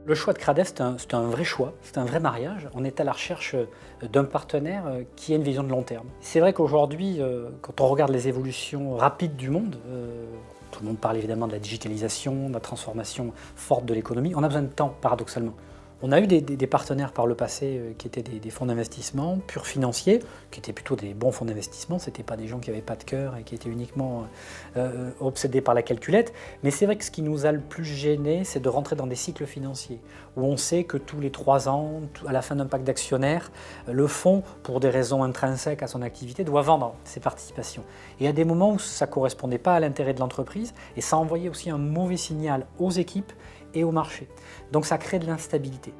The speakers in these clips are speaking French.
Le choix de Cradef, c'est un vrai choix, c'est un vrai mariage. On est à la recherche d'un partenaire qui ait une vision de long terme. C'est vrai qu'aujourd'hui, quand on regarde les évolutions rapides du monde, tout le monde parle évidemment de la digitalisation, de la transformation forte de l'économie, on a besoin de temps, paradoxalement. On a eu des partenaires par le passé qui étaient des fonds d'investissement purs financiers, qui étaient plutôt des bons fonds d'investissement, ce n'étaient pas des gens qui n'avaient pas de cœur et qui étaient uniquement obsédés par la calculette. Mais c'est vrai que ce qui nous a le plus gêné, c'est de rentrer dans des cycles financiers, où on sait que tous les 3 ans, à la fin d'un pacte d'actionnaires, le fonds, pour des raisons intrinsèques à son activité, doit vendre ses participations. Et il y a des moments où ça ne correspondait pas à l'intérêt de l'entreprise, et ça envoyait aussi un mauvais signal aux équipes et au marché. Donc ça crée de l'instabilité.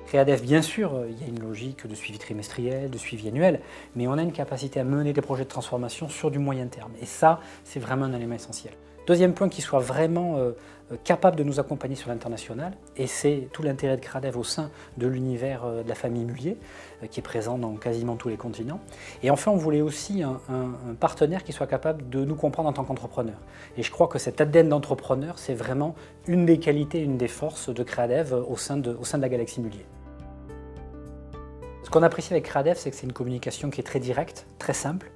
Cradef, bien sûr, il y a une logique de suivi trimestriel, de suivi annuel, mais on a une capacité à mener des projets de transformation sur du moyen terme. Et ça, c'est vraiment un élément essentiel. Deuxième point, qu'il soit vraiment capable de nous accompagner sur l'international, et c'est tout l'intérêt de Cradef au sein de l'univers de la famille Mullier, qui est présent dans quasiment tous les continents. Et enfin, on voulait aussi un partenaire qui soit capable de nous comprendre en tant qu'entrepreneur. Et je crois que cet ADN d'entrepreneur, c'est vraiment une des qualités, une des forces de Cradef au sein de la galaxie Mullier. Ce qu'on apprécie avec Cradef, c'est que c'est une communication qui est très directe, très simple.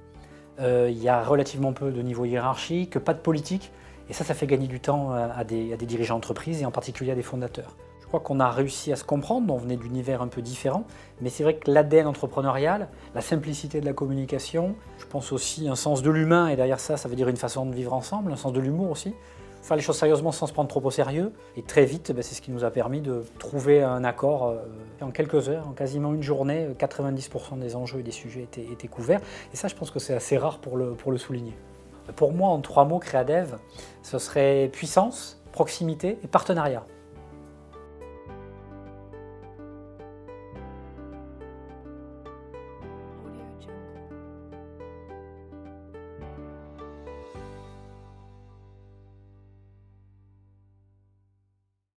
Il y a relativement peu de niveau hiérarchique, pas de politique, et ça fait gagner du temps à des dirigeants d'entreprise et en particulier à des fondateurs. Je crois qu'on a réussi à se comprendre, on venait d'univers un peu différents, mais c'est vrai que l'ADN entrepreneurial, la simplicité de la communication, je pense aussi un sens de l'humain, et derrière ça, ça veut dire une façon de vivre ensemble, un sens de l'humour aussi. Faire les choses sérieusement sans se prendre trop au sérieux. Et très vite, c'est ce qui nous a permis de trouver un accord en quelques heures, en quasiment une journée, 90% des enjeux et des sujets étaient couverts. Et ça, je pense que c'est assez rare pour le souligner. Pour moi, en 3 mots, Cradef, ce serait puissance, proximité et partenariat.